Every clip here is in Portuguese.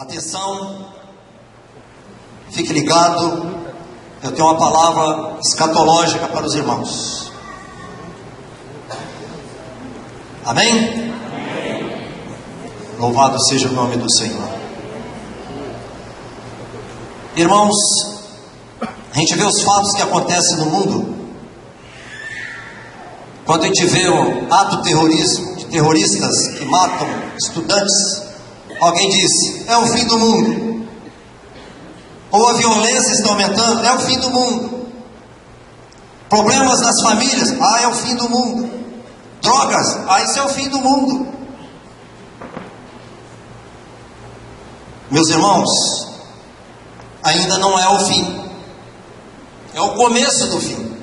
Atenção, fique ligado, eu tenho uma palavra escatológica para os irmãos. Amém? Amém. Louvado seja o nome do Senhor. Irmãos, a gente vê os fatos que acontecem no mundo. Quando a gente vê o ato terrorismo, de terroristas que matam estudantes, alguém diz, é o fim do mundo. Ou a violência está aumentando, é o fim do mundo. Problemas nas famílias, é o fim do mundo. Drogas, isso é o fim do mundo. Meus irmãos, ainda não é o fim. É o começo do fim.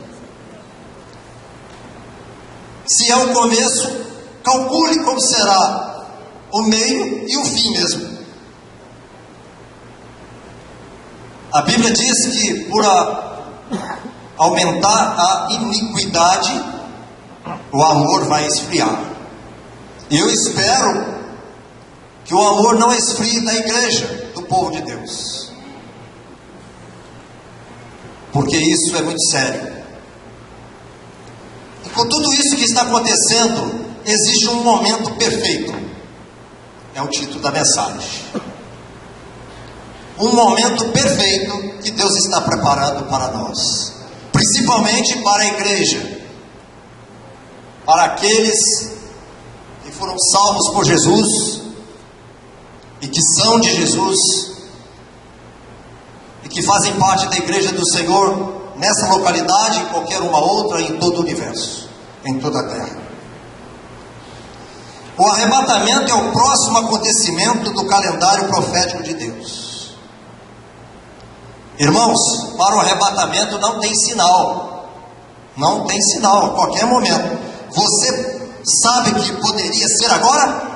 Se é o começo, calcule como será o meio e o fim mesmo. A Bíblia diz que por aumentar a iniquidade, o amor vai esfriar. E eu espero que o amor não esfrie da igreja, do povo de Deus. Porque isso é muito sério. E com tudo isso que está acontecendo, existe um momento perfeito. É o título da mensagem. Um momento perfeito que Deus está preparando para nós. Principalmente para a igreja. Para aqueles que foram salvos por Jesus. E que são de Jesus. E que fazem parte da igreja do Senhor. Nessa localidade, em qualquer uma outra, em todo o universo. Em toda a terra. O arrebatamento é o próximo acontecimento do calendário profético de Deus. Irmãos, para o arrebatamento não tem sinal. Não tem sinal, a qualquer momento. Você sabe que poderia ser agora?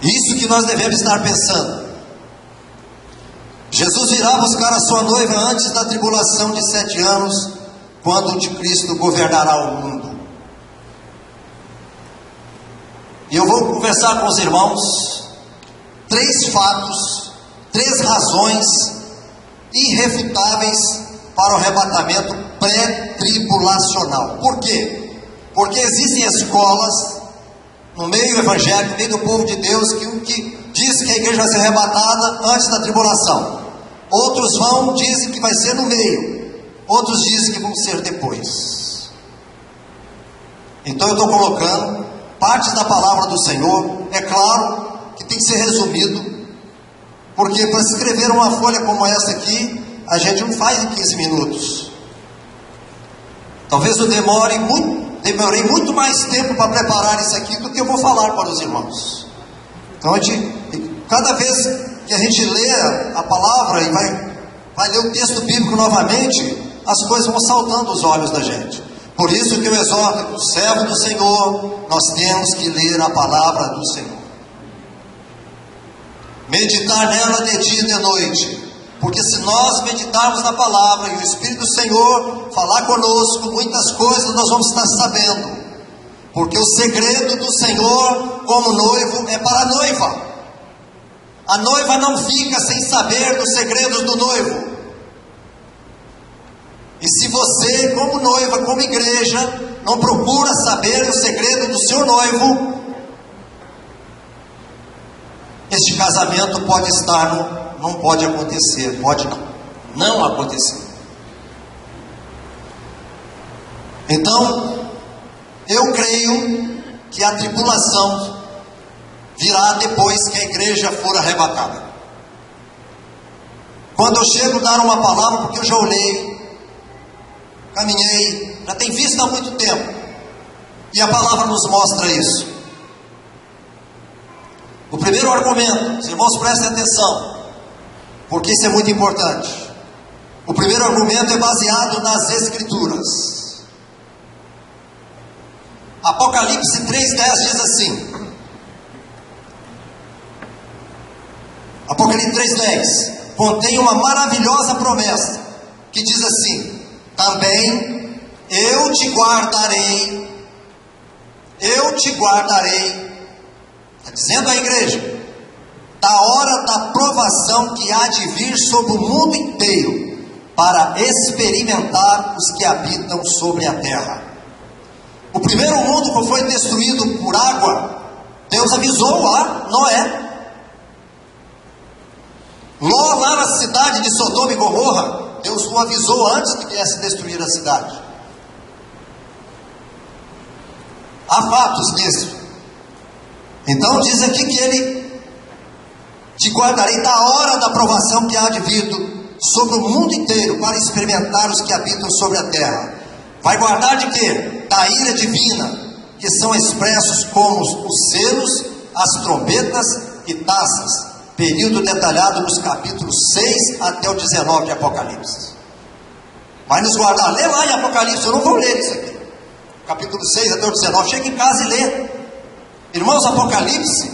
Isso que nós devemos estar pensando. Jesus irá buscar a sua noiva antes da tribulação de 7 anos, quando o anticristo governará o mundo. E eu vou conversar com os irmãos 3 fatos, 3 razões irrefutáveis para o arrebatamento pré-tribulacional. Por quê? Porque existem escolas no meio evangélico, no meio do povo de Deus, que diz que a igreja vai ser arrebatada antes da tribulação. Outros dizem que vai ser no meio. Outros dizem que vão ser depois. Então eu estou colocando partes da palavra do Senhor. É claro que tem que ser resumido, porque para escrever uma folha como essa aqui, a gente não faz em 15 minutos. Talvez eu demorei muito mais tempo para preparar isso aqui do que eu vou falar para os irmãos. Então cada vez que a gente lê a palavra e vai ler o texto bíblico novamente, as coisas vão saltando aos olhos da gente. Por isso que eu exorto, o servo do Senhor, nós temos que ler a palavra do Senhor. Meditar nela de dia e de noite. Porque se nós meditarmos na palavra e o Espírito do Senhor falar conosco, muitas coisas nós vamos estar sabendo. Porque o segredo do Senhor como noivo é para a noiva. A noiva não fica sem saber dos segredos do noivo. E se você, como noiva, como igreja, não procura saber o segredo do seu noivo, este casamento pode não pode acontecer, pode não acontecer. Então, eu creio que a tribulação virá depois que a igreja for arrebatada. Quando eu chego a dar uma palavra, porque eu já olhei, caminhei, já tenho visto há muito tempo, e a palavra nos mostra isso. O primeiro argumento, os irmãos prestem atenção, porque isso é muito importante. O primeiro argumento é baseado nas Escrituras. Apocalipse 3:10 diz assim. Apocalipse 3:10 contém uma maravilhosa promessa que diz assim: também eu te guardarei eu te guardarei, está dizendo a igreja, da hora da provação que há de vir sobre o mundo inteiro, para experimentar os que habitam sobre a terra. O primeiro mundo que foi destruído por água, Deus avisou a Noé. Ló, lá na cidade de Sodoma e Gomorra, Deus o avisou antes que viesse destruir a cidade. Há fatos nisso. Então diz aqui que ele te guardarei da hora da provação que há de vir sobre o mundo inteiro, para experimentar os que habitam sobre a terra. Vai guardar de quê? Da ira divina, que são expressos como os selos, as trombetas e taças. Período detalhado nos capítulos 6 até o 19 de Apocalipse. Vai nos guardar. Lê lá em Apocalipse, eu não vou ler isso aqui. Capítulo 6 até o 19, chega em casa e lê. Irmãos, Apocalipse,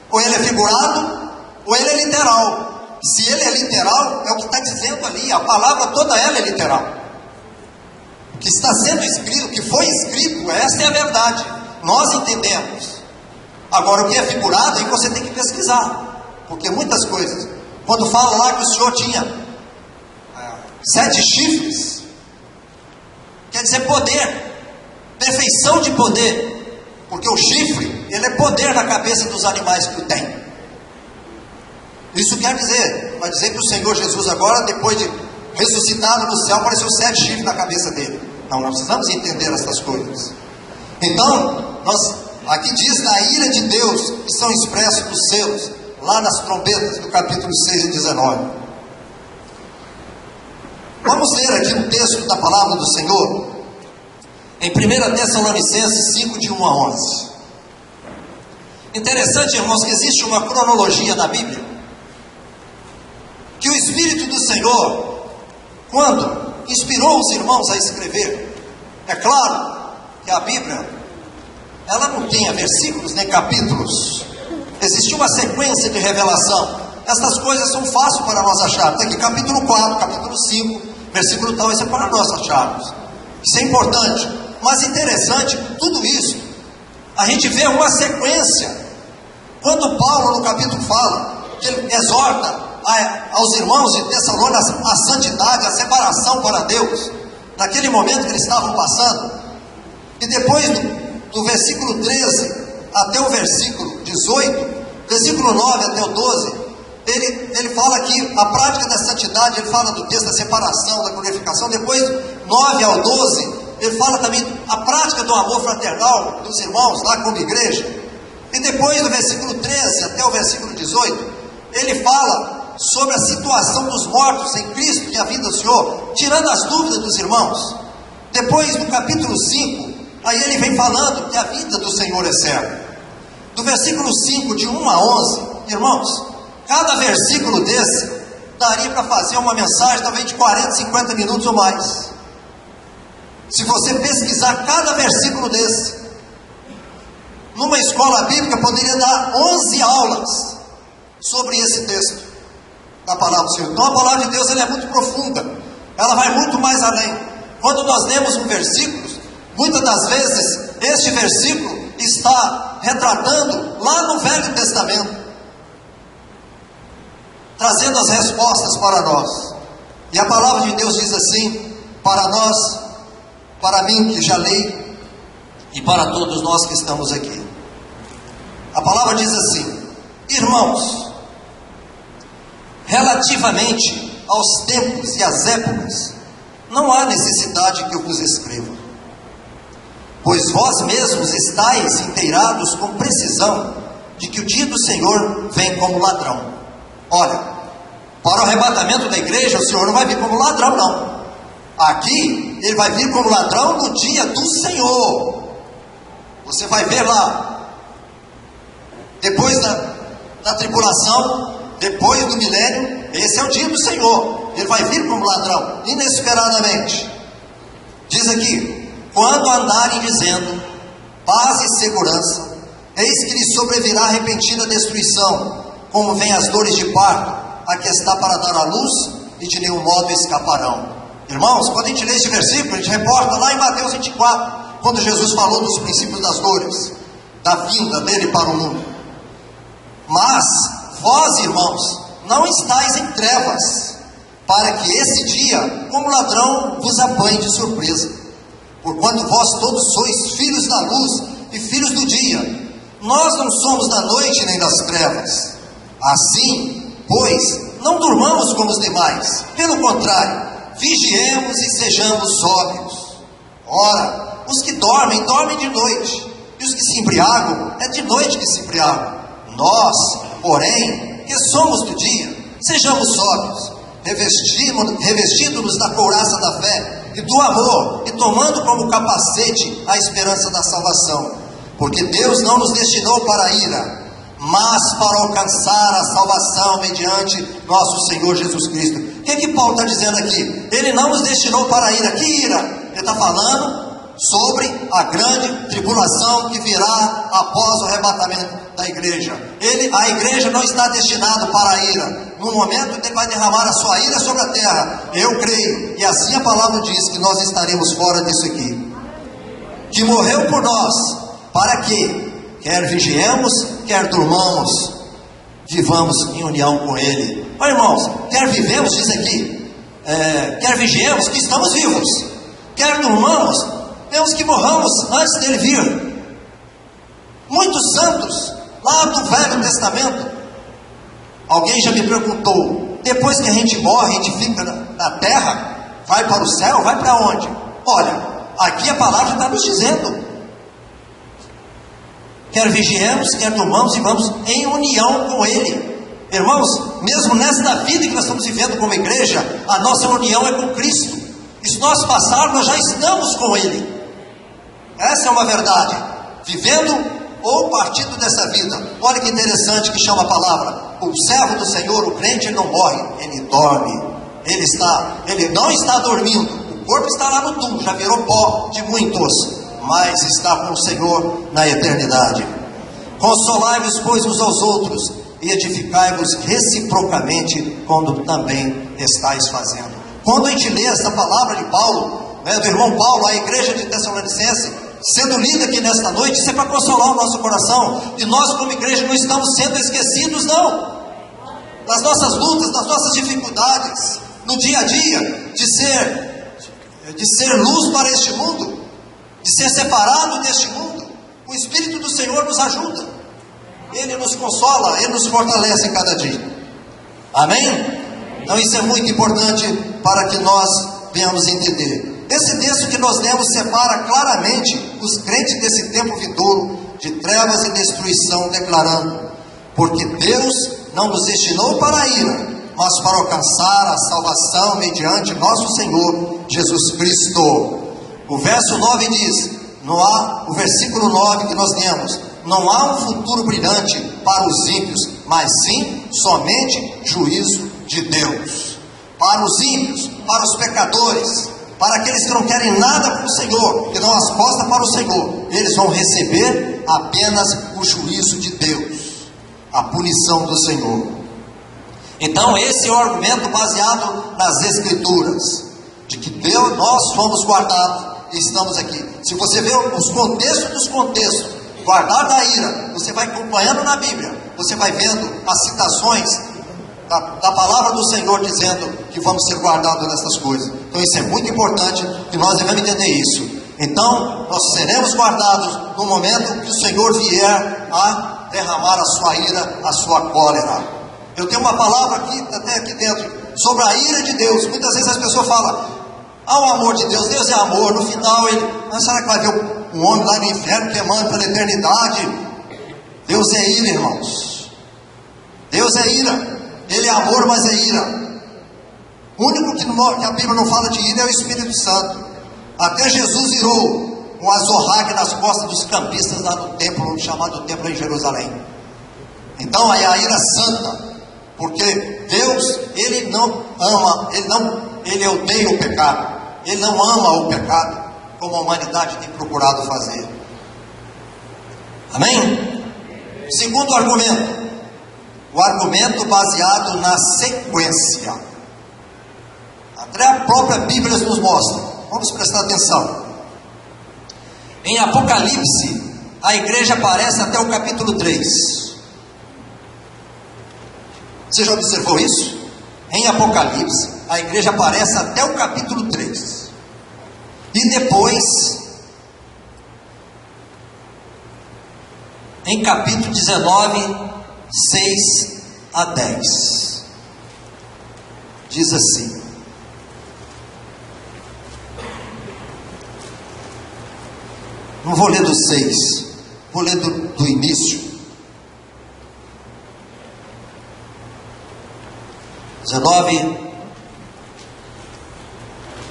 ou ele é figurado, ou ele é literal. Se ele é literal, é o que está dizendo ali, a palavra toda ela é literal. O que está sendo escrito, o que foi escrito, essa é a verdade. Nós entendemos. Agora, o que é figurado, aí você tem que pesquisar. Porque muitas coisas, quando fala lá que o Senhor tinha 7 chifres, quer dizer poder, perfeição de poder, porque o chifre, ele é poder na cabeça dos animais que o tem. Isso quer dizer, vai dizer que o Senhor Jesus agora, depois de ressuscitado no céu, apareceu 7 chifres na cabeça dele. Não, nós precisamos entender essas coisas. Então, aqui diz da ira de Deus, que são expressos nos selos, lá nas trombetas do capítulo 6 e 19. Vamos ler aqui um texto da palavra do Senhor, em 1 Tessalonicenses 5, de 1 a 11. Interessante, irmãos, que existe uma cronologia na Bíblia, que o Espírito do Senhor, quando inspirou os irmãos a escrever, é claro que a Bíblia, ela não tinha versículos nem capítulos, existe uma sequência de revelação. Essas coisas são fáceis para nós acharmos. Tem aqui capítulo 4, capítulo 5, versículo tal, isso é para nós acharmos. Isso é importante. Mas interessante, tudo isso, a gente vê uma sequência. Quando Paulo no capítulo fala, que ele exorta aos irmãos de Tessalônica a santidade, a separação para Deus, naquele momento que eles estavam passando, e depois do versículo 13 até o versículo 18, versículo 9 até o 12, ele fala que a prática da santidade, ele fala do texto da separação, da glorificação. Depois, 9 ao 12, ele fala também a prática do amor fraternal dos irmãos lá como igreja. E depois do versículo 13 até o versículo 18, ele fala sobre a situação dos mortos em Cristo e a vida do Senhor, tirando as dúvidas dos irmãos. Depois, no capítulo 5, aí ele vem falando que a vida do Senhor é certa. Do versículo 5, de 1 a 11, irmãos, cada versículo desse daria para fazer uma mensagem talvez de 40, 50 minutos ou mais. Se você pesquisar cada versículo desse, numa escola bíblica poderia dar 11 aulas sobre esse texto da palavra do Senhor. Então a palavra de Deus, ela é muito profunda, ela vai muito mais além. Quando nós lemos um versículo, muitas das vezes este versículo está retratando lá no Velho Testamento, trazendo as respostas para nós. E a palavra de Deus diz assim, para nós, para mim que já leio, e para todos nós que estamos aqui. A palavra diz assim: irmãos, relativamente aos tempos e às épocas, não há necessidade que eu vos escreva, pois vós mesmos estáis inteirados com precisão de que o dia do Senhor vem como ladrão. Olha, para o arrebatamento da igreja, o Senhor não vai vir como ladrão, não. Aqui, ele vai vir como ladrão no dia do Senhor. Você vai ver lá, depois da tribulação, depois do milênio, esse é o dia do Senhor. Ele vai vir como ladrão, inesperadamente. Diz aqui: quando andarem dizendo paz e segurança, eis que lhes sobrevirá repentina destruição, como vem as dores de parto, a que está para dar à luz, e de nenhum modo escaparão. Irmãos, quando a gente lê esse versículo, a gente reporta lá em Mateus 24, quando Jesus falou dos princípios das dores. da vinda dele para o mundo. Mas vós, irmãos, não estáis em trevas, para que esse dia, como ladrão, vos apanhe de surpresa. Porquanto vós todos sois filhos da luz e filhos do dia. Nós não somos da noite nem das trevas. Assim, pois, não durmamos como os demais. Pelo contrário, vigiemos e sejamos sóbrios. Ora, os que dormem, dormem de noite. E os que se embriagam, é de noite que se embriagam. Nós, porém, que somos do dia, sejamos sóbrios, revestindo-nos da couraça da fé e do amor, e tomando como capacete a esperança da salvação. Porque Deus não nos destinou para a ira, mas para alcançar a salvação mediante nosso Senhor Jesus Cristo. O que Paulo está dizendo aqui? Ele não nos destinou para a ira. Que ira? Ele está falando sobre a grande tribulação que virá após o arrebatamento da igreja. A igreja não está destinada para a ira. No momento ele vai derramar a sua ira sobre a terra. Eu creio, e assim a palavra diz, que nós estaremos fora disso aqui. Que morreu por nós, para que, quer vigiemos, quer durmamos, vivamos em união com Ele. Olha, irmãos, quer vivemos, diz aqui, quer vigiemos, que estamos vivos. Quer durmamos, temos que morramos antes dele vir. Muitos santos, lá do Velho Testamento, alguém já me perguntou, depois que a gente morre, a gente fica na terra, vai para o céu, vai para onde? Olha, aqui a palavra está nos dizendo, quer vigiemos, quer durmamos, e vamos em união com Ele. Irmãos, mesmo nesta vida que nós estamos vivendo como igreja, a nossa união é com Cristo. E se nós passarmos, nós já estamos com Ele. Essa é uma verdade. Vivendo ou partindo dessa vida. Olha que interessante que chama a palavra. O servo do Senhor, o crente, ele não morre, ele dorme. Ele não está dormindo. O corpo está lá no túmulo, já virou pó de muitos, mas está com o Senhor na eternidade. Consolai-vos, pois, uns aos outros, e edificai-vos reciprocamente, quando também estáis fazendo. Quando a gente lê essa palavra de Paulo, do irmão Paulo, a igreja de Tessalonicense, sendo lida aqui nesta noite, isso é para consolar o nosso coração, e nós como igreja não estamos sendo esquecidos, não, das nossas lutas, das nossas dificuldades, no dia a dia, de ser luz para este mundo, de ser separado deste mundo. O Espírito do Senhor nos ajuda, Ele nos consola, Ele nos fortalece em cada dia. Amém? Então isso é muito importante para que nós venhamos entender. Esse texto que nós lemos separa claramente os crentes desse tempo vindouro de trevas e destruição, declarando: porque Deus não nos destinou para a ira, mas para alcançar a salvação mediante nosso Senhor Jesus Cristo. O verso 9 diz, o versículo 9 que nós lemos: não há um futuro brilhante para os ímpios, mas sim somente juízo de Deus. Para os ímpios, para os pecadores, para aqueles que não querem nada com o Senhor, que dão as costas para o Senhor, eles vão receber apenas o juízo de Deus, a punição do Senhor. Então esse é o argumento baseado nas Escrituras, de que Deus, nós fomos guardados e estamos aqui. Se você vê os contextos dos contextos, guardar da ira, você vai acompanhando na Bíblia, você vai vendo as citações da palavra do Senhor dizendo que vamos ser guardados nessas coisas. Então isso é muito importante, que nós devemos entender isso. Então nós seremos guardados no momento que o Senhor vier a derramar a sua ira, a sua cólera. Eu tenho uma palavra aqui, até aqui dentro, sobre a ira de Deus. Muitas vezes as pessoas falam: o amor de Deus, Deus é amor. No final mas será que vai ver um homem lá no inferno queimando pela eternidade? Deus é ira, irmãos. Deus é ira. Ele é amor, mas é ira. O único que a Bíblia não fala de ira é o Espírito Santo. Até Jesus irou um azorrague nas costas dos campistas lá no templo, chamado templo em Jerusalém. Então aí a ira santa, porque Deus, Ele não ama, Ele odeia o pecado, Ele não ama o pecado, como a humanidade tem procurado fazer. Amém? Segundo argumento, o argumento baseado na sequência. Até a própria Bíblia nos mostra. Vamos prestar atenção. Em Apocalipse, a igreja aparece até o capítulo 3. Você já observou isso? Em Apocalipse, a igreja aparece até o capítulo 3. E depois, em capítulo 19, 6 a 10, diz assim: não vou ler do 6, vou ler do início. 19.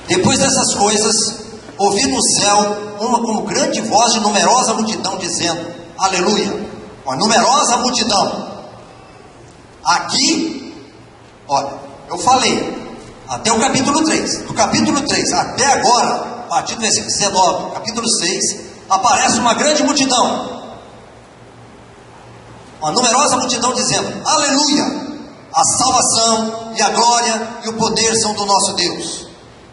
Depois dessas coisas, ouvi no céu uma como grande voz de numerosa multidão dizendo: aleluia. Uma numerosa multidão. Aqui, olha, eu falei até o capítulo 3. Do capítulo 3 até agora, a partir do versículo 19, capítulo 6, aparece uma grande multidão. Uma numerosa multidão dizendo: aleluia. A salvação e a glória e o poder são do nosso Deus.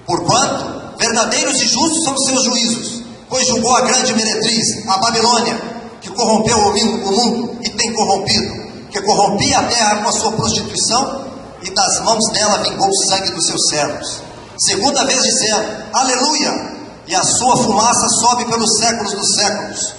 Porquanto verdadeiros e justos são os seus juízos, pois julgou a grande meretriz, a Babilônia, que corrompeu o mundo e tem corrompido, que corrompia a terra com a sua prostituição, e das mãos dela vingou o sangue dos seus servos. Segunda vez disseram: aleluia, e a sua fumaça sobe pelos séculos dos séculos.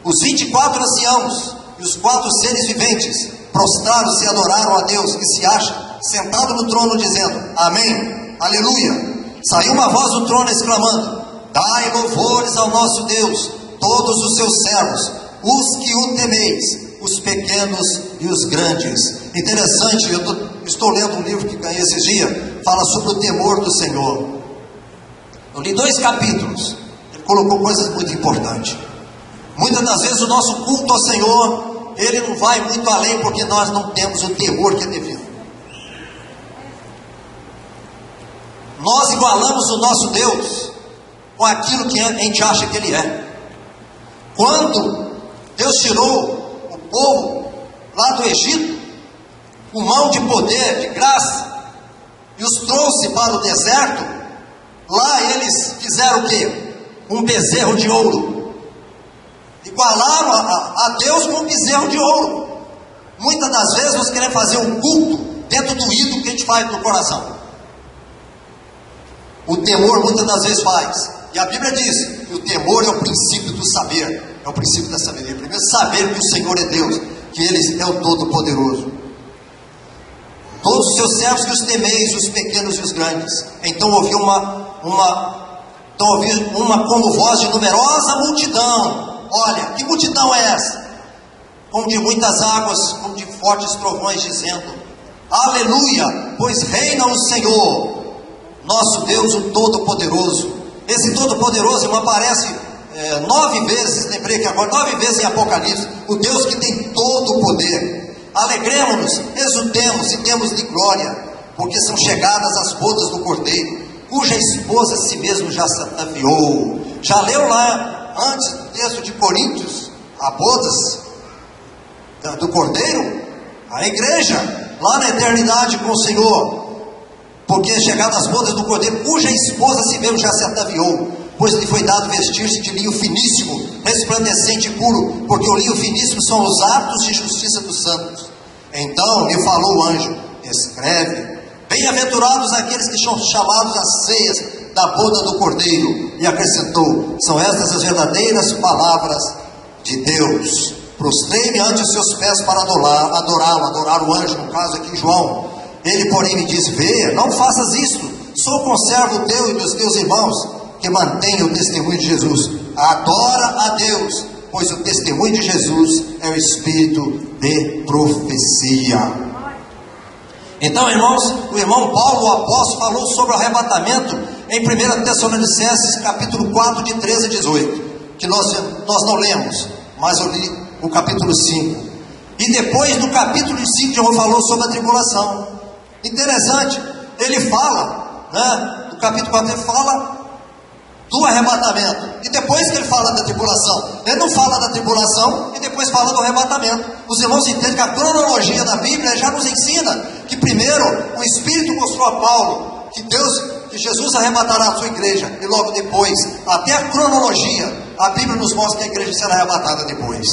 Os 24 anciãos e os 4 seres viventes prostraram-se e adoraram a Deus, que se acha sentado no trono, dizendo: amém, aleluia. Saiu uma voz do trono exclamando: dai louvores ao nosso Deus, todos os seus servos, os que o temeis, os pequenos e os grandes. Interessante, eu estou lendo um livro que ganhei esses dias, fala sobre o temor do Senhor. Eu li 2 capítulos, ele colocou coisas muito importantes. Muitas das vezes o nosso culto ao Senhor, ele não vai muito além, porque nós não temos o temor que é devido. Nós igualamos o nosso Deus com aquilo que a gente acha que Ele é. Quando Deus tirou o povo lá do Egito, com mão de poder, de graça, e os trouxe para o deserto, lá eles fizeram o quê? Um bezerro de ouro. Igualaram a Deus com um bezerro de ouro. Muitas das vezes nós queremos fazer um culto dentro do ídolo que a gente faz no coração. O temor muitas das vezes faz. E a Bíblia diz que o temor é o princípio do saber. É o princípio da sabedoria. Primeiro, saber que o Senhor é Deus, que Ele é o Todo-Poderoso. Todos os seus servos que os temeis, os pequenos e os grandes. Então ouvi uma como voz de numerosa multidão. Olha, que multidão é essa? Como de muitas águas, como de fortes trovões, dizendo: aleluia, pois reina o Senhor, nosso Deus, o Todo-Poderoso. Esse Todo-Poderoso, irmão, aparece 9 vezes, lembrei que agora, 9 vezes em Apocalipse, o Deus que tem todo o poder. Alegremos-nos, exultemos e temos de glória, porque são chegadas as bodas do Cordeiro, cuja esposa a si mesmo já se ataviou. Já leu lá antes do texto de Coríntios, a bodas do Cordeiro? A igreja, lá na eternidade com o Senhor, porque chegadas as bodas do Cordeiro, cuja esposa a si mesmo já se ataviou, pois lhe foi dado vestir-se de linho finíssimo, resplandecente e puro, porque o linho finíssimo são os atos de justiça dos santos. Então me falou o anjo: escreve, bem-aventurados aqueles que são chamados às ceias da boda do Cordeiro. E acrescentou: são estas as verdadeiras palavras de Deus. Prostrei-me ante os seus pés para adorá-lo, adorar o anjo, no caso aqui João. Ele porém me disse: vê, não faças isto, sou conservo teu e dos teus irmãos, que mantêm o testemunho de Jesus. Adora a Deus, pois o testemunho de Jesus é o espírito de profecia. Então, irmãos, o irmão Paulo, o apóstolo, falou sobre o arrebatamento em 1 Tessalonicenses, capítulo 4, de 13 a 18, que nós não lemos, mas eu li o capítulo 5. E depois, no capítulo 5, João falou sobre a tribulação. Interessante, ele fala, no capítulo 4, ele fala do arrebatamento, e depois que ele fala da tribulação, ele não fala da tribulação e depois fala do arrebatamento. Os irmãos entendem que a cronologia da Bíblia já nos ensina que primeiro o Espírito mostrou a Paulo que Jesus arrebatará a sua igreja, e logo depois, até a cronologia, a Bíblia nos mostra que a igreja será arrebatada depois.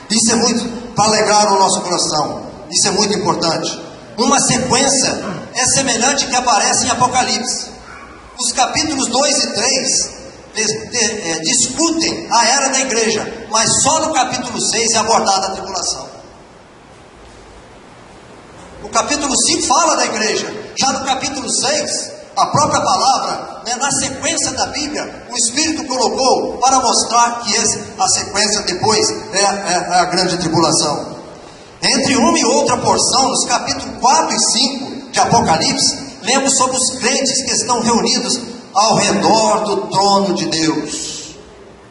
Isso é muito para alegrar o nosso coração. Isso é muito importante. Uma sequência é semelhante que aparece em Apocalipse. Os capítulos 2 e 3 discutem a era da igreja, mas só no capítulo 6 é abordada a tribulação. O capítulo 5 fala da igreja. Já no capítulo 6, a própria palavra, na sequência da Bíblia, o Espírito colocou para mostrar que a sequência depois é a grande tribulação. Entre uma e outra porção, nos capítulos 4 e 5 de Apocalipse, lemos sobre os crentes que estão reunidos ao redor do trono de Deus.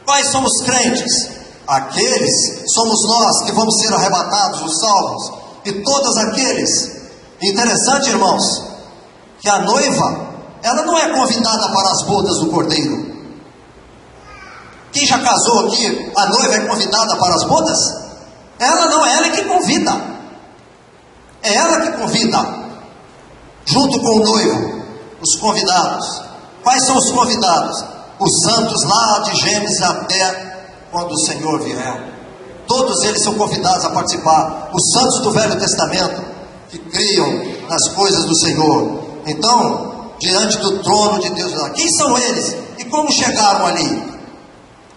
Quais são os crentes? Aqueles somos nós que vamos ser arrebatados, os salvos, e todos aqueles. Interessante, irmãos, que a noiva, ela não é convidada para as bodas do Cordeiro. Quem já casou aqui, a noiva é convidada para as bodas? Ela não, é ela que convida. É ela que convida, junto com o noivo, os convidados. Quais são os convidados? Os santos lá de Gênesis até quando o Senhor vier. Todos eles são convidados a participar. Os santos do Velho Testamento, que criam nas coisas do Senhor. Então, diante do trono de Deus, quem são eles? E como chegaram ali?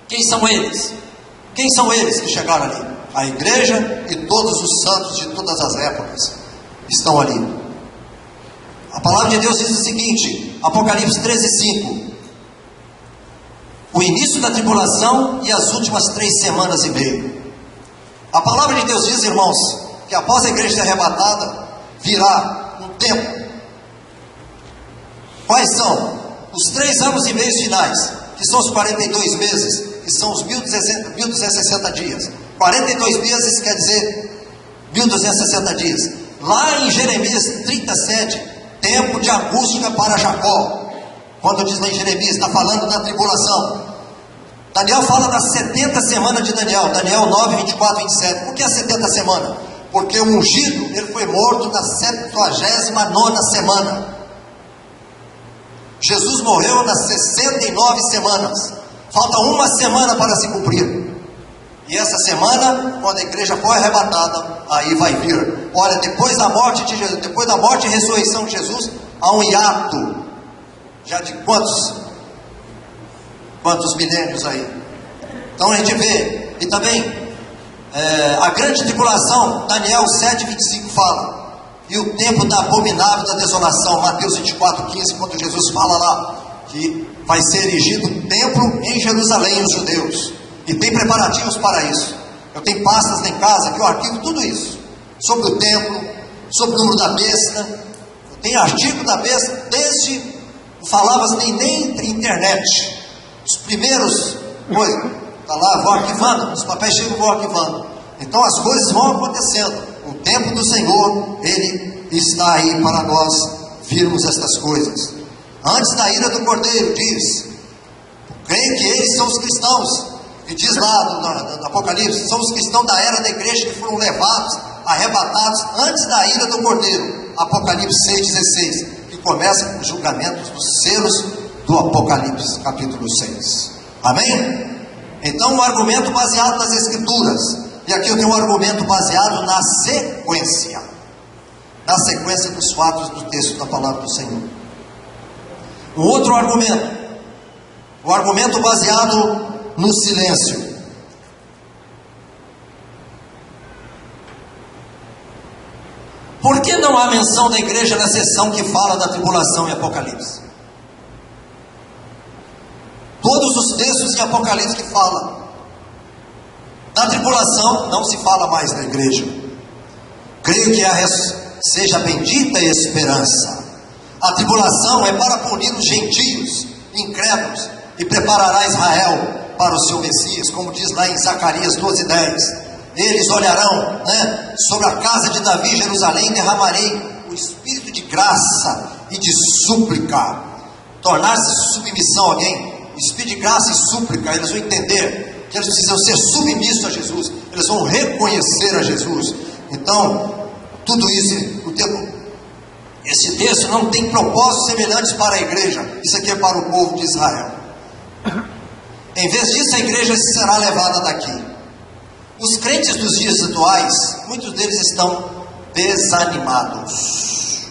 Quem são eles? Quem são eles que chegaram ali? A igreja e todos os santos de todas as épocas estão ali. A palavra de Deus diz o seguinte, Apocalipse 13:5: o início da tribulação e as últimas 3 semanas e meia. A palavra de Deus diz, irmãos, que após a igreja ser arrebatada, virá um tempo. Quais são? Os 3 anos e meio finais, que são os 42 meses, que são os 1260 dias. 42 meses quer dizer 1260 dias. Lá em Jeremias 37, tempo de angústia para Jacó. Quando diz lá em Jeremias, está falando da tribulação. Daniel fala das 70 semanas de Daniel, Daniel 9, 24, 27. Por que a 70 semanas? Porque o ungido, ele foi morto na 79ª semana. Jesus morreu nas 69 semanas. Falta uma semana para se cumprir. E essa semana, quando a igreja for arrebatada, aí vai vir. Olha, depois da morte de Jesus, depois da morte e ressurreição de Jesus, há um hiato. Já de quantos milênios aí? Então a gente vê. E também a grande tribulação, Daniel 7:25 fala. E o tempo da abominável da desolação, Mateus 24:15, quando Jesus fala lá que vai ser erigido um templo em Jerusalém, os judeus. E tem preparativos para isso. Eu tenho pastas lá em casa que eu arquivo tudo isso. Sobre o templo, sobre o número da besta. Eu tenho artigo da besta desde, não falava nem internet. Os primeiros coisas, está lá, vou arquivando, os papéis chegam, vou arquivando. Então as coisas vão acontecendo. O tempo do Senhor, Ele está aí para nós virmos estas coisas. Antes da ira do Cordeiro, diz, creio que eles são os cristãos. E diz lá no Apocalipse, são os cristãos da era da igreja que foram levados, arrebatados antes da ira do Cordeiro. Apocalipse 6:16, que começa com os julgamentos dos selos do Apocalipse, capítulo 6. Amém? Então, um argumento baseado nas Escrituras. E aqui eu tenho um argumento baseado na sequência dos fatos do texto da palavra do Senhor. Um outro argumento, o argumento baseado no silêncio. Por que não há menção da igreja na seção que fala da tribulação em Apocalipse? Todos os textos em Apocalipse que falam da tribulação, não se fala mais da igreja. Creio que seja bendita a esperança. A tribulação é para punir os gentios, incrédulos, e preparará Israel para o seu Messias, como diz lá em Zacarias 12:10. Eles olharão, sobre a casa de Davi, Jerusalém, derramarei o espírito de graça e de súplica. Tornar-se submissão a alguém, espírito de graça e súplica, eles vão entender que eles precisam ser submissos a Jesus, eles vão reconhecer a Jesus. Então, tudo isso, esse texto não tem propósitos semelhantes para a igreja, isso aqui é para o povo de Israel. Em vez disso, a igreja será levada daqui. Os crentes dos dias atuais, muitos deles estão desanimados.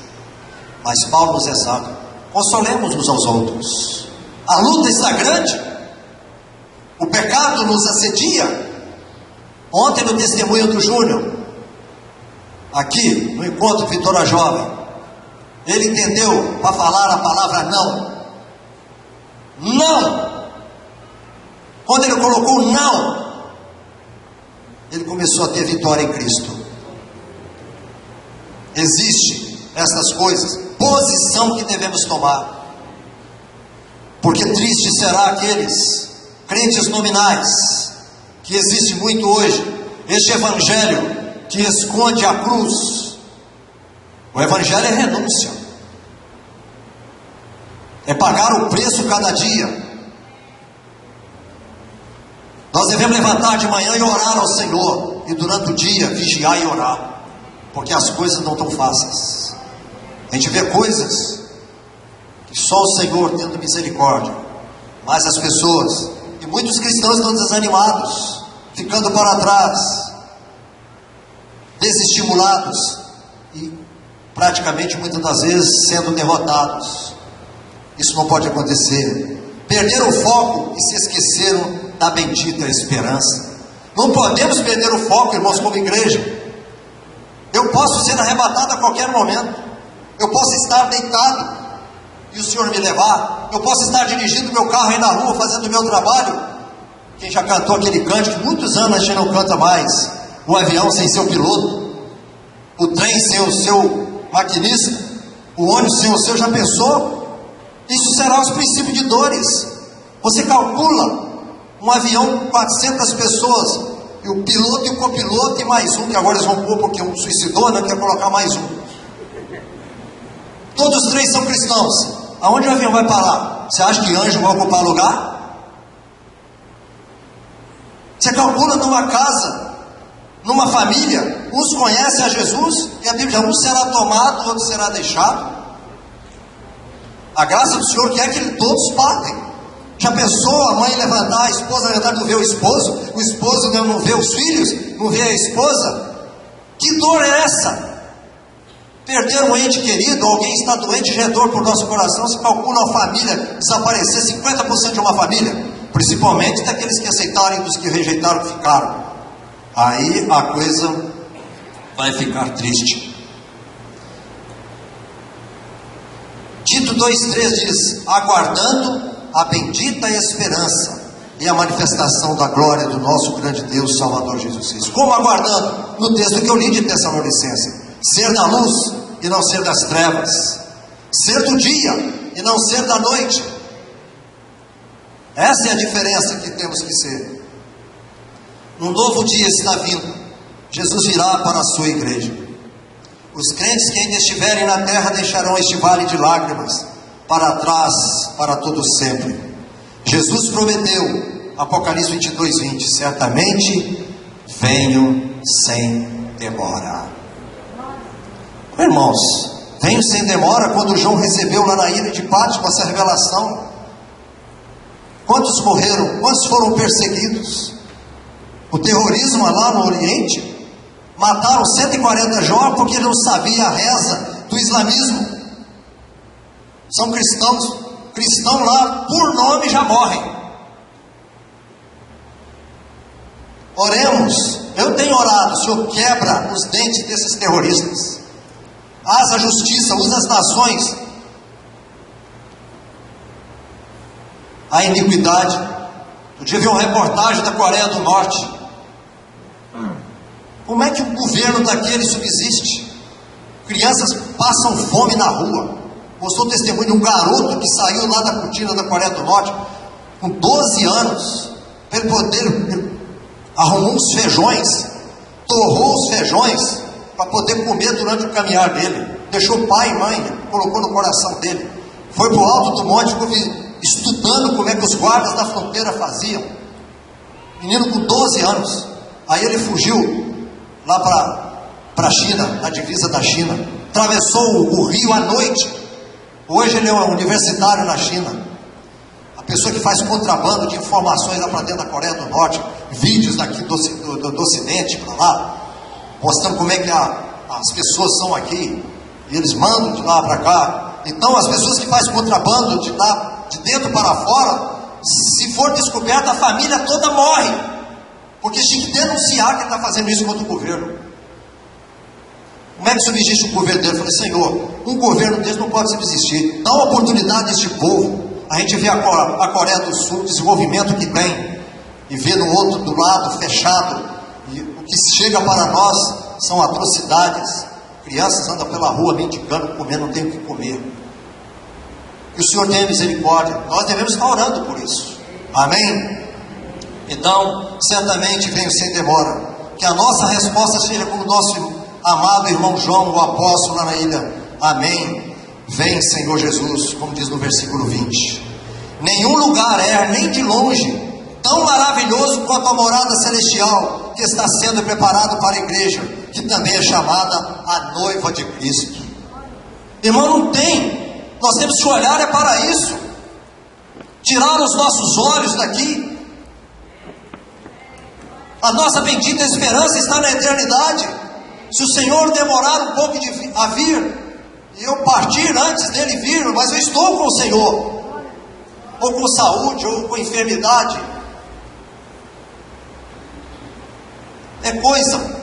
Mas Paulo nos exorta: consolemos uns aos outros. A luta está grande, o pecado nos assedia. Ontem, no testemunho do Júnior, aqui no encontro Vitória Jovem, ele entendeu para falar a palavra não. Não! Quando ele colocou não, ele começou a ter vitória em Cristo. Existe essas coisas, posição que devemos tomar. Porque triste será aqueles crentes nominais, que existe muito hoje, este evangelho que esconde a cruz. O evangelho é renúncia, é pagar o preço cada dia. Nós devemos levantar de manhã e orar ao Senhor, e durante o dia vigiar e orar, porque as coisas não estão fáceis. A gente vê coisas que só o Senhor tendo misericórdia, mas as pessoas, e muitos cristãos estão desanimados, ficando para trás, desestimulados e praticamente muitas das vezes sendo derrotados. Isso não pode acontecer. Perderam o foco e se esqueceram da bendita esperança. Não podemos perder o foco, irmãos, como igreja. Eu posso ser arrebatado a qualquer momento. Eu posso estar deitado e o Senhor me levar. Eu posso estar dirigindo meu carro aí na rua, fazendo o meu trabalho. Quem já cantou aquele cântico, que muitos anos a gente não canta mais: o avião sem seu piloto, o trem sem o seu maquinista, o ônibus sem o seu. Já pensou? Isso será os princípios de dores. Você calcula um avião com 400 pessoas, e o piloto e o copiloto e mais um, que agora eles vão pôr porque um suicidou, né? Quer colocar mais um. Todos os três são cristãos. Aonde o avião vai parar? Você acha que anjo vai ocupar lugar? Você calcula numa casa, numa família, uns conhecem a Jesus, e a Bíblia diz: um será tomado, outro será deixado. A graça do Senhor quer que todos partem. Já pensou a mãe levantar, a esposa levantar, não vê o esposo não vê os filhos, não vê a esposa? Que dor é essa? Perder um ente querido, alguém está doente, já é dor por nosso coração. Se calcula a família desaparecer, 50% de uma família, principalmente daqueles que aceitaram e dos que rejeitaram, ficaram. Aí a coisa vai ficar triste. Tito 2,3 diz: aguardando a bendita esperança e a manifestação da glória do nosso grande Deus Salvador Jesus Cristo. Como aguardando? No texto que eu li de Tessalonicenses: ser da luz e não ser das trevas, ser do dia e não ser da noite. Essa é a diferença que temos que ser. Um novo dia está vindo. Jesus virá para a sua igreja. Os crentes que ainda estiverem na terra deixarão este vale de lágrimas para trás, para todo sempre. Jesus prometeu, Apocalipse 22:20: certamente venho sem demora. Irmãos, venho sem demora. Quando João recebeu lá na ilha de Patmos essa revelação, quantos morreram? Quantos foram perseguidos? O terrorismo lá no Oriente, mataram 140 jovens porque não sabia a reza do islamismo. São cristãos lá, por nome, já morrem. Oremos. Eu tenho orado: o Senhor quebra os dentes desses terroristas, asa a justiça, usa as nações. A iniquidade. Um dia vi uma reportagem da Coreia do Norte. Como é que o governo daquele subsiste? Crianças passam fome na rua. Mostrou o testemunho de um garoto que saiu lá da cortina da Coreia do Norte com 12 anos, para ele poder, arrumou uns feijões, torrou os feijões para poder comer durante o caminhar dele. Deixou pai e mãe, colocou no coração dele. Foi para o alto do monte, estudando como é que os guardas da fronteira faziam. Menino com 12 anos. Aí ele fugiu lá para a China, na divisa da China. Atravessou o rio à noite. Hoje ele é um universitário na China. pessoa que faz contrabando de informações lá para dentro da Coreia do Norte, vídeos daqui do Ocidente para lá, mostrando como é que as pessoas são aqui, e eles mandam de lá para cá. Então as pessoas que fazem contrabando de dentro para fora, se for descoberta, a família toda morre, porque tinha que denunciar que ele está fazendo isso contra o governo. Como é que subsiste o governo dele? Eu falei, Senhor, um governo desse não pode subsistir. Dá uma oportunidade a este povo. A gente vê a Coreia do Sul, o desenvolvimento que tem, e vê no outro do lado, fechado, e o que chega para nós são atrocidades. Crianças andam pela rua mendigando, comendo, não tem o que comer. Que o Senhor tenha misericórdia. Nós devemos estar orando por isso. Amém? Então, certamente venho sem demora. Que a nossa resposta seja como o nosso amado irmão João, o apóstolo lá na ilha. Amém. Vem, Senhor Jesus, como diz no versículo 20. Nenhum lugar é, nem de longe, tão maravilhoso quanto a morada celestial que está sendo preparado para a igreja, que também é chamada a noiva de Cristo. Irmão, não tem. Nós temos que olhar para isso. Tirar os nossos olhos daqui. A nossa bendita esperança está na eternidade. Se o Senhor demorar um pouco a vir, e eu partir antes dele vir, mas eu estou com o Senhor, ou com saúde, ou com enfermidade, é coisa.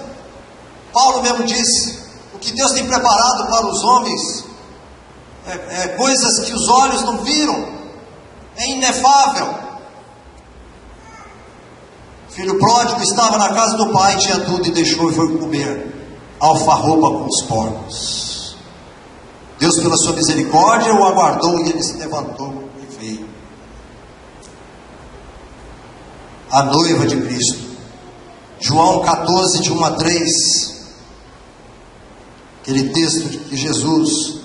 Paulo mesmo disse, o que Deus tem preparado para os homens, é coisas que os olhos não viram, é inefável. Filho pródigo estava na casa do pai, tinha tudo e deixou e foi comer alfarroba com os porcos. Deus, pela sua misericórdia, o aguardou e ele se levantou e veio. A noiva de Cristo. João 14, de 1 a 3. Aquele texto de que Jesus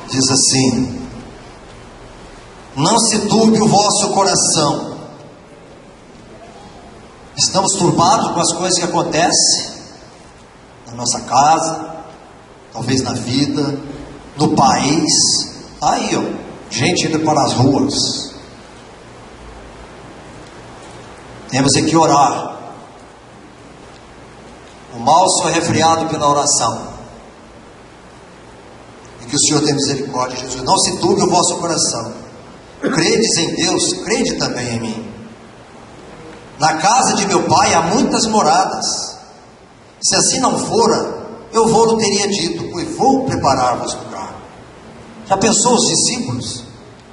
diz assim: não se turbe o vosso coração. Estamos turbados com as coisas que acontecem na nossa casa, talvez na vida, no país. Aí, ó, gente indo para as ruas. Temos que orar. O mal só é refreado pela oração. E que o Senhor tenha misericórdia, Jesus. Não se turbe o vosso coração. Credes em Deus, crede também em mim. Na casa de meu pai há muitas moradas. Se assim não fora, eu vou-lhe teria dito, pois vou preparar-vos lugar. Já pensou, os discípulos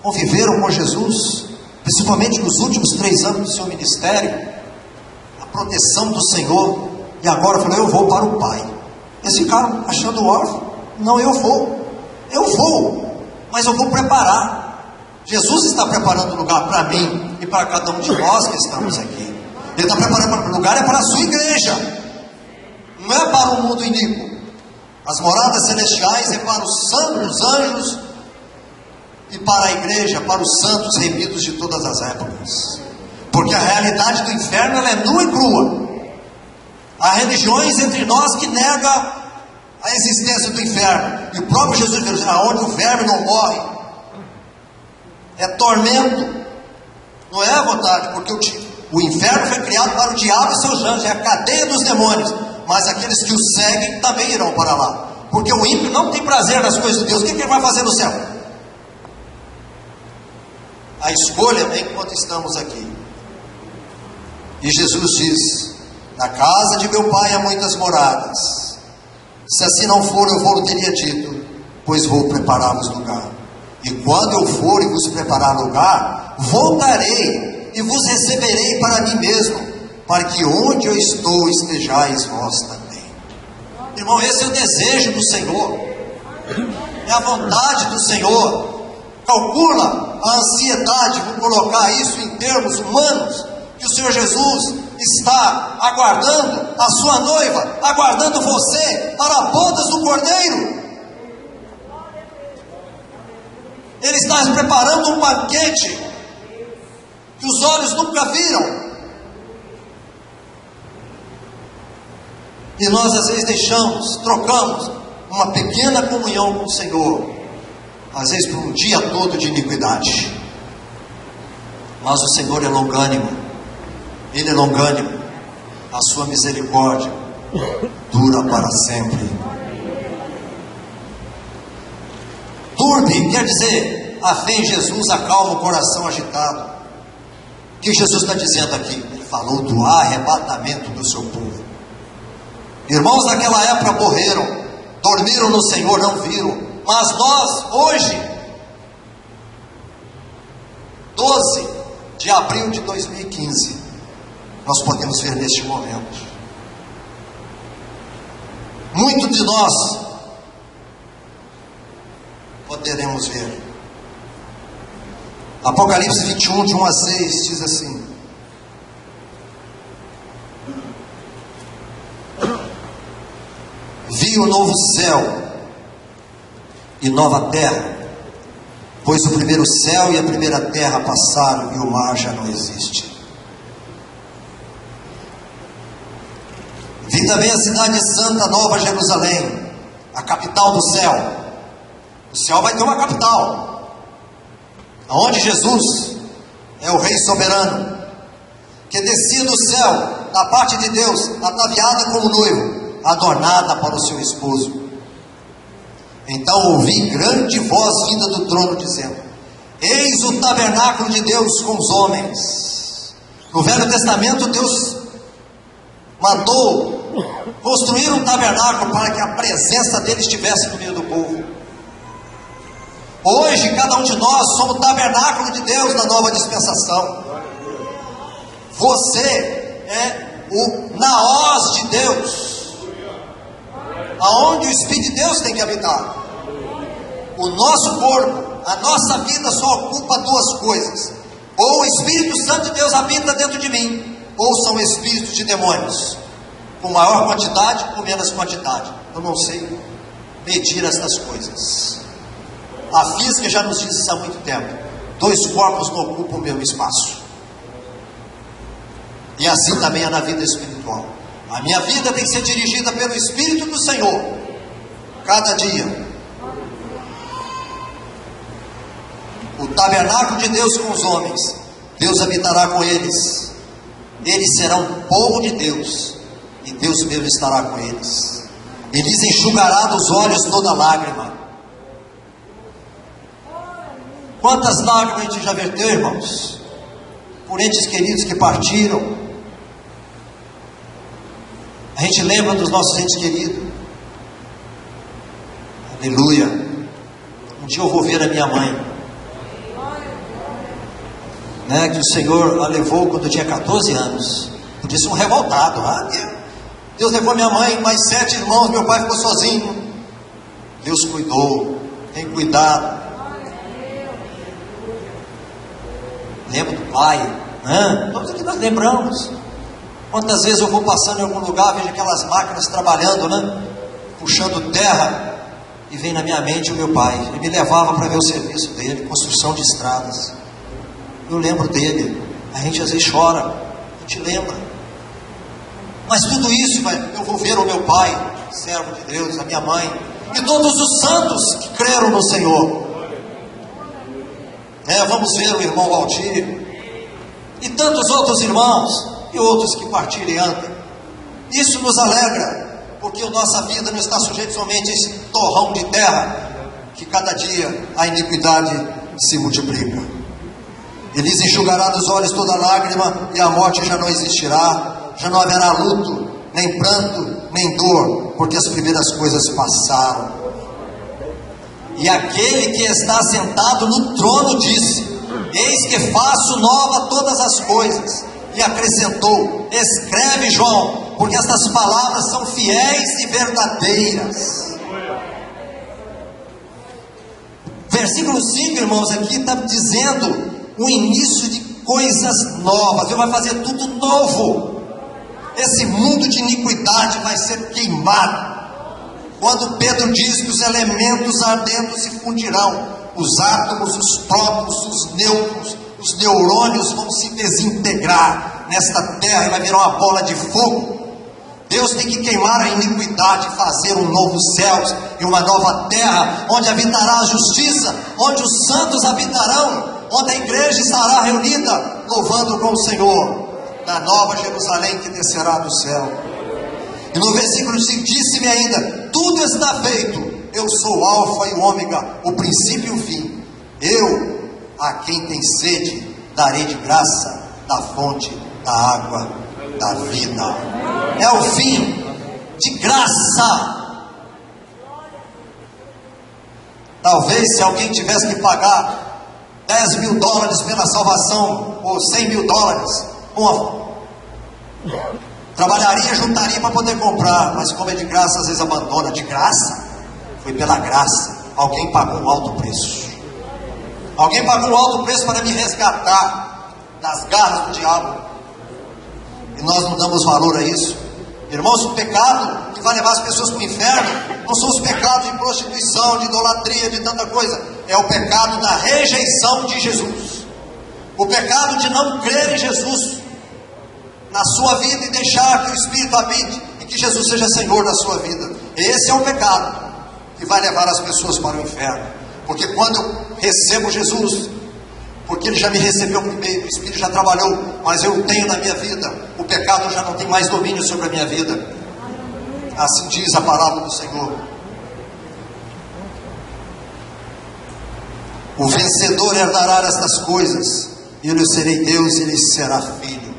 conviveram com Jesus, principalmente nos últimos 3 anos do seu ministério, a proteção do Senhor, e agora falou, eu vou para o Pai. Eles ficaram achando órfão. Não, eu vou, mas eu vou preparar. Jesus está preparando lugar para mim e para cada um de nós que estamos aqui. Ele está preparando lugar, é para a sua igreja, não é para o mundo iníquo. As moradas celestiais é para os santos anjos e para a igreja, para os santos remidos de todas as épocas. Porque a realidade do inferno, ela é nua e crua. Há religiões entre nós que negam a existência do inferno, e o próprio Jesus diz, aonde o verme não morre, é tormento, não é a vontade, porque o inferno foi criado para o diabo e seus anjos, é a cadeia dos demônios, mas aqueles que o seguem também irão para lá, porque o ímpio não tem prazer nas coisas de Deus. O que ele vai fazer no céu? A escolha é enquanto estamos aqui. E Jesus diz, na casa de meu pai há muitas moradas. Se assim não for, eu vou teria dito, pois vou preparar-vos lugar. E quando eu for e vos preparar lugar, voltarei e vos receberei para mim mesmo, para que onde eu estou estejais vós também. Irmão, esse é o desejo do Senhor, é a vontade do Senhor. Calcula a ansiedade, vou colocar isso em termos humanos, que o Senhor Jesus está aguardando a sua noiva, aguardando você para as bodas do Cordeiro. Ele está preparando um banquete que os olhos nunca viram. E nós às vezes deixamos, trocamos uma pequena comunhão com o Senhor, às vezes por um dia todo de iniquidade. Mas o Senhor é longânimo, Ele é longânimo, a sua misericórdia dura para sempre. Turbe quer dizer, a fé em Jesus acalma o coração agitado. O que Jesus está dizendo aqui? Ele falou do arrebatamento do seu povo. Irmãos daquela época morreram, dormiram no Senhor, não viram. Mas nós, hoje, 12 de abril de 2015, nós podemos ver neste momento. Muito de nós poderemos ver. Apocalipse 21, de 1 a 6, diz assim: vi o novo céu e nova terra, pois o primeiro céu e a primeira terra passaram e o mar já não existe. Vi também a cidade santa, Nova Jerusalém, a capital do céu. O céu vai ter uma capital, aonde Jesus é o Rei soberano, que descia do céu, da parte de Deus, ataviada como noivo, adornada para o seu esposo. Então ouvi grande voz vinda do trono, dizendo: eis o tabernáculo de Deus com os homens. No Velho Testamento, Deus mandou construir um tabernáculo para que a presença dele estivesse no meio do povo. Hoje, cada um de nós somos o tabernáculo de Deus na nova dispensação. Você é o naós de Deus, aonde o Espírito de Deus tem que habitar. O nosso corpo, a nossa vida só ocupa duas coisas: ou o Espírito Santo de Deus habita dentro de mim, ou são espíritos de demônios, com maior quantidade ou menos quantidade. Eu não sei medir estas coisas. A física já nos diz isso há muito tempo: dois corpos não ocupam o mesmo espaço. E assim também é na vida espiritual. A minha vida tem que ser dirigida pelo Espírito do Senhor, cada dia. O tabernáculo de Deus com os homens, Deus habitará com eles. Eles serão povo de Deus, e Deus mesmo estará com eles. Ele lhes enxugará dos olhos toda lágrima. Quantas lágrimas a gente já verteu, irmãos, por entes queridos que partiram. A gente lembra dos nossos entes queridos. Aleluia. Um dia eu vou ver a minha mãe, né, que o Senhor a levou quando eu tinha 14 anos. Eu disse um revoltado: Deus levou minha mãe, mais 7 irmãos, meu pai ficou sozinho. Deus cuidou, tem cuidado. Lembro do pai, né? Todos aqui nós lembramos. Quantas vezes eu vou passando em algum lugar, vejo aquelas máquinas trabalhando, né, puxando terra, e vem na minha mente o meu pai. Ele me levava para ver o serviço dele, construção de estradas. Eu lembro dele. A gente às vezes chora, a gente lembra. Mas tudo isso, eu vou ver o meu pai, servo de Deus, a minha mãe, e todos os santos que creram no Senhor. Vamos ver o irmão Valdir, e tantos outros irmãos, e outros que partirem ontem. Isso nos alegra, porque a nossa vida não está sujeita somente a esse torrão de terra, que cada dia a iniquidade se multiplica. Ele lhes enxugará dos olhos toda lágrima, e a morte já não existirá, já não haverá luto, nem pranto, nem dor, porque as primeiras coisas passaram. E aquele que está sentado no trono disse: eis que faço nova todas as coisas. E acrescentou: escreve, João, porque estas palavras são fiéis e verdadeiras. Versículo 5, irmãos, aqui está dizendo o início de coisas novas. Deus vai fazer tudo novo. Esse mundo de iniquidade vai ser queimado. Quando Pedro diz que os elementos ardendo se fundirão, os átomos, os prótons, os nêutrons, os neurônios vão se desintegrar nesta terra e vai virar uma bola de fogo. Deus tem que queimar a iniquidade, fazer um novo céu e uma nova terra, onde habitará a justiça, onde os santos habitarão, onde a igreja estará reunida, louvando com o Senhor, na nova Jerusalém que descerá do céu. E no versículo 5, disse-me ainda: tudo está feito, eu sou o alfa e o ômega, o princípio e o fim. Eu, a quem tem sede, darei de graça da fonte da água da vida. É o fim, de graça. Talvez se alguém tivesse que pagar $10.000 pela salvação, ou $100.000, trabalharia, juntaria para poder comprar, mas como é de graça, às vezes abandona. De graça? Foi pela graça. Alguém pagou um alto preço. Alguém pagou um alto preço para me resgatar das garras do diabo. E nós não damos valor a isso. Irmãos, o pecado que vai levar as pessoas para o inferno não são os pecados de prostituição, de idolatria, de tanta coisa. É o pecado da rejeição de Jesus. O pecado de não crer em Jesus na sua vida e deixar que o Espírito habite e que Jesus seja Senhor da sua vida. Esse é o pecado que vai levar as pessoas para o inferno. Porque quando eu recebo Jesus, porque Ele já me recebeu primeiro, o Espírito já trabalhou, mas eu tenho na minha vida, o pecado já não tem mais domínio sobre a minha vida. Assim diz a palavra do Senhor. O vencedor herdará estas coisas, e eu lhe serei Deus e ele será filho.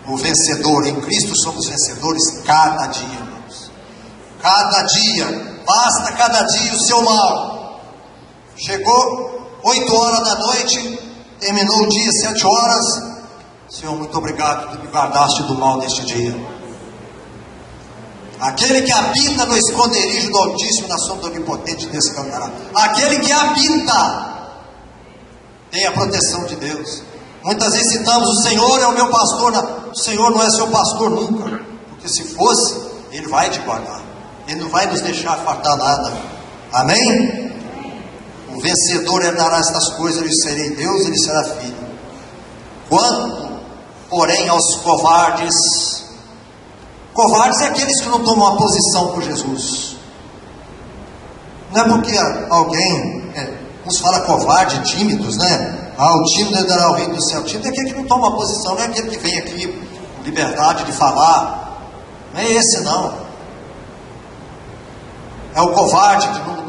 O vencedor, em Cristo somos vencedores cada dia, irmãos. Cada dia, basta cada dia o seu mal. Chegou 8 horas da noite, terminou o dia 7 horas. Senhor, muito obrigado que me guardaste do mal deste dia. Aquele que habita no esconderijo do Altíssimo, na sombra do Onipotente descansará. Aquele que habita tem a proteção de Deus. Muitas vezes citamos: o Senhor é o meu pastor. O Senhor não é seu pastor nunca, porque se fosse, Ele vai te guardar. Ele não vai nos deixar faltar nada. Amém? O vencedor herdará estas coisas, eu lhe serei Deus, ele será filho. Quanto, porém, aos covardes, covardes é aqueles que não tomam uma posição por Jesus. Não é porque alguém, uns fala covarde, tímidos, né? O tímido herdará o reino do céu. O tímido é aquele que não toma uma posição, não é aquele que vem aqui com liberdade de falar. Não é esse, não. É o covarde que não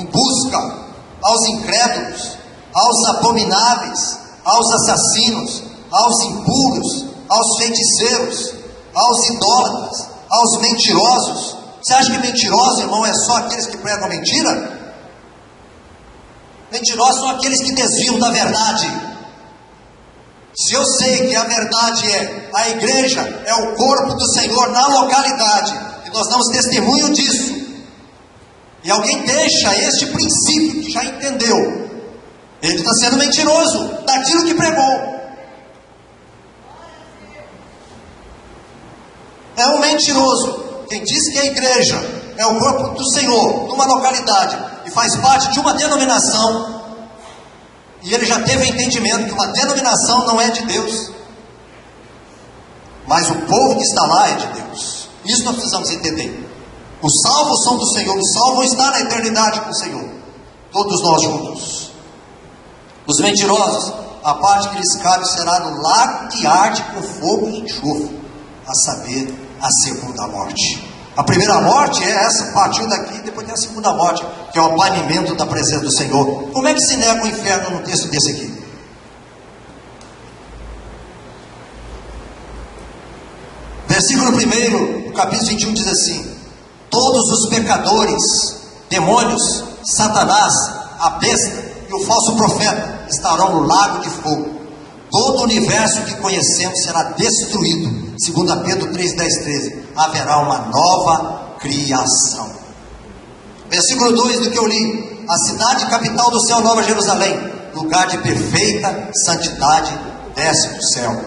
busca. Aos incrédulos, aos abomináveis, aos assassinos, aos impuros, aos feiticeiros, aos idólatras, aos mentirosos. Você acha que mentiroso, irmão, é só aqueles que pregam mentira? Mentirosos são aqueles que desviam da verdade. Se eu sei que a verdade é a igreja, é o corpo do Senhor na localidade, e nós damos testemunho disso, e alguém deixa este princípio que já entendeu, ele está sendo mentiroso daquilo que pregou. É um mentiroso quem diz que a igreja é o corpo do Senhor numa localidade e faz parte de uma denominação, e ele já teve entendimento que uma denominação não é de Deus, mas o povo que está lá é de Deus. Isso nós precisamos entender. Os salvos são do Senhor, os salvos vão estar na eternidade com o Senhor, todos nós juntos. Os mentirosos, a parte que lhes cabe será no lago que arde com fogo e enxofre, a saber, a segunda morte. A primeira morte é essa, partiu daqui, e depois tem a segunda morte, que é o banimento da presença do Senhor. Como é que se nega o inferno no texto desse aqui? Versículo 1, do capítulo 21 diz assim: todos os pecadores, demônios, Satanás, a besta e o falso profeta estarão no lago de fogo. Todo o universo que conhecemos será destruído. 2 Pedro 3, 10, 13. Haverá uma nova criação. Versículo 2 do que eu li: a cidade capital do céu, Nova Jerusalém, lugar de perfeita santidade, desce do céu.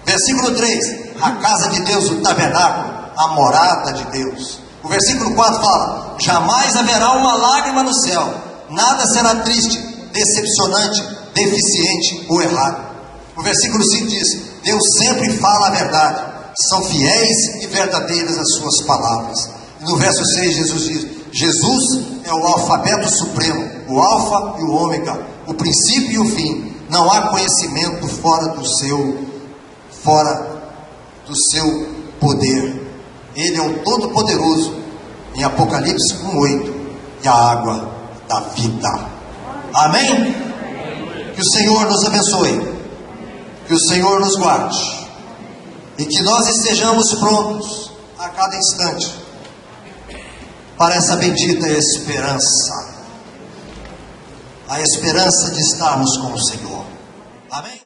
Versículo 3: a casa de Deus, o tabernáculo, a morada de Deus. O versículo 4 fala: jamais haverá uma lágrima no céu, nada será triste, decepcionante, deficiente ou errado. O versículo 5 diz: Deus sempre fala a verdade, são fiéis e verdadeiras as suas palavras. E no verso 6 Jesus diz: Jesus é o alfabeto supremo, o alfa e o ômega, o princípio e o fim. Não há conhecimento fora do seu poder. Ele é o Todo-Poderoso, em Apocalipse 1:8, e a água da vida. Amém? Que o Senhor nos abençoe, que o Senhor nos guarde, e que nós estejamos prontos a cada instante para essa bendita esperança, a esperança de estarmos com o Senhor. Amém?